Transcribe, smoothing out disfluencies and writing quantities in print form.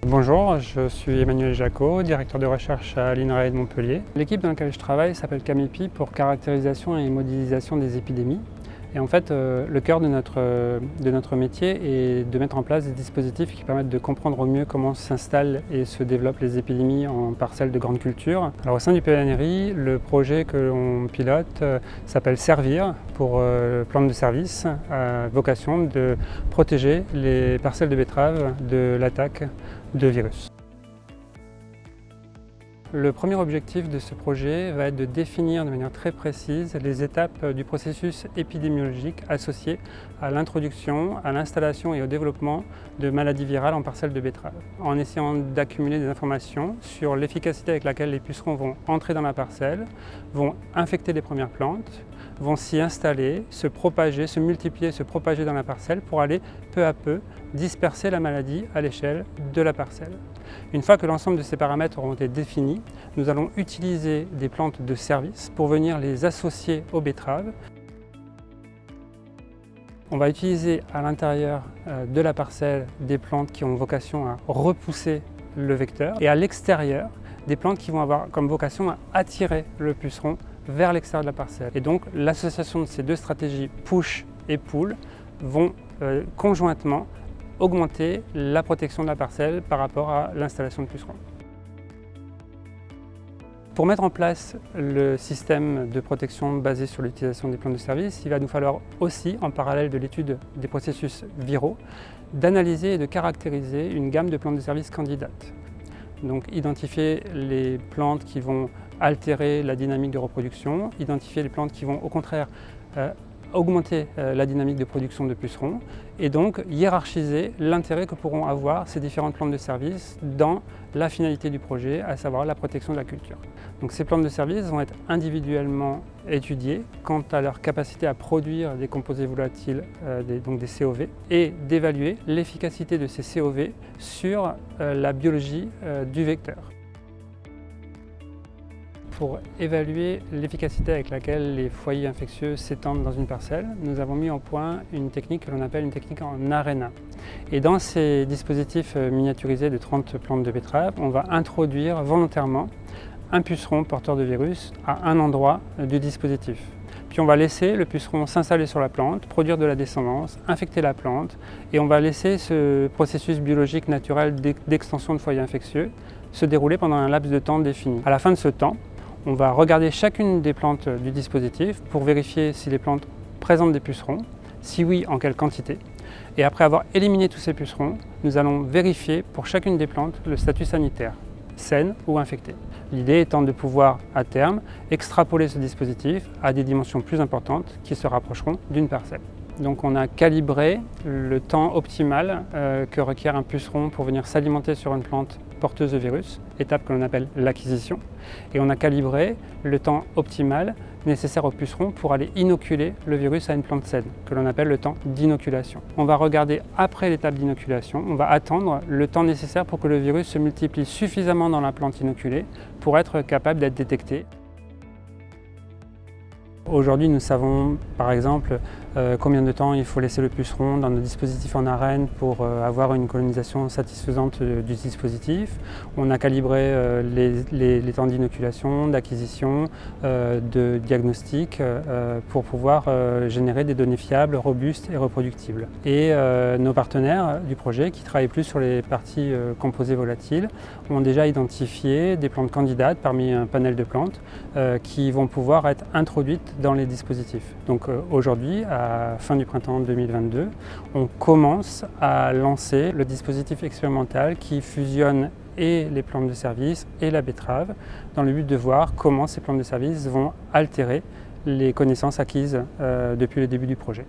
Bonjour, je suis Emmanuel Jacot, directeur de recherche à l'INRAE de Montpellier. L'équipe dans laquelle je travaille s'appelle CAMEPI pour caractérisation et modélisation des épidémies. Et en fait, le cœur de notre métier est de mettre en place des dispositifs qui permettent de comprendre au mieux comment s'installent et se développent les épidémies en parcelles de grande culture. Alors au sein du PNRI, le projet que l'on pilote s'appelle Servir pour plante de service, à vocation de protéger les parcelles de betteraves de l'attaque de virus. Le premier objectif de ce projet va être de définir de manière très précise les étapes du processus épidémiologique associé à l'introduction, à l'installation et au développement de maladies virales en parcelles de betteraves, en essayant d'accumuler des informations sur l'efficacité avec laquelle les pucerons vont entrer dans la parcelle, vont infecter les premières plantes, vont s'y installer, se propager, se multiplier, se propager dans la parcelle pour aller peu à peu disperser la maladie à l'échelle de la parcelle. Une fois que l'ensemble de ces paramètres auront été définis, nous allons utiliser des plantes de service pour venir les associer aux betteraves. On va utiliser à l'intérieur de la parcelle des plantes qui ont vocation à repousser le vecteur et à l'extérieur des plantes qui vont avoir comme vocation à attirer le puceron vers l'extérieur de la parcelle. Et donc l'association de ces deux stratégies push et pull vont conjointement augmenter la protection de la parcelle par rapport à l'installation de pucerons. Pour mettre en place le système de protection basé sur l'utilisation des plantes de service, il va nous falloir aussi, en parallèle de l'étude des processus viraux, d'analyser et de caractériser une gamme de plantes de service candidates. Donc identifier les plantes qui vont altérer la dynamique de reproduction, identifier les plantes qui vont au contraire augmenter la dynamique de production de pucerons et donc hiérarchiser l'intérêt que pourront avoir ces différentes plantes de service dans la finalité du projet, à savoir la protection de la culture. Donc ces plantes de service vont être individuellement étudiées quant à leur capacité à produire des composés volatiles, donc des COV, et d'évaluer l'efficacité de ces COV sur la biologie du vecteur. Pour évaluer l'efficacité avec laquelle les foyers infectieux s'étendent dans une parcelle, nous avons mis au point une technique que l'on appelle une technique en aréna. Et dans ces dispositifs miniaturisés de 30 plantes de betterave, on va introduire volontairement un puceron porteur de virus à un endroit du dispositif. Puis on va laisser le puceron s'installer sur la plante, produire de la descendance, infecter la plante, et on va laisser ce processus biologique naturel d'extension de foyer infectieux se dérouler pendant un laps de temps défini. À la fin de ce temps, on va regarder chacune des plantes du dispositif pour vérifier si les plantes présentent des pucerons, si oui, en quelle quantité. Et après avoir éliminé tous ces pucerons, nous allons vérifier pour chacune des plantes le statut sanitaire, saine ou infectée. L'idée étant de pouvoir, à terme, extrapoler ce dispositif à des dimensions plus importantes qui se rapprocheront d'une parcelle. Donc on a calibré le temps optimal que requiert un puceron pour venir s'alimenter sur une plante porteuse de virus, étape que l'on appelle l'acquisition. Et on a calibré le temps optimal nécessaire au puceron pour aller inoculer le virus à une plante saine, que l'on appelle le temps d'inoculation. On va regarder après l'étape d'inoculation, on va attendre le temps nécessaire pour que le virus se multiplie suffisamment dans la plante inoculée pour être capable d'être détecté. Aujourd'hui, nous savons par exemple combien de temps il faut laisser le puceron dans nos dispositifs en arène pour avoir une colonisation satisfaisante du dispositif. On a calibré les temps d'inoculation, d'acquisition, de diagnostic pour pouvoir générer des données fiables, robustes et reproductibles. Et nos partenaires du projet, qui travaillent plus sur les parties composées volatiles, ont déjà identifié des plantes candidates parmi un panel de plantes qui vont pouvoir être introduites dans les dispositifs. Donc aujourd'hui, à fin du printemps 2022, on commence à lancer le dispositif expérimental qui fusionne et les plantes de service et la betterave dans le but de voir comment ces plantes de service vont altérer les connaissances acquises depuis le début du projet.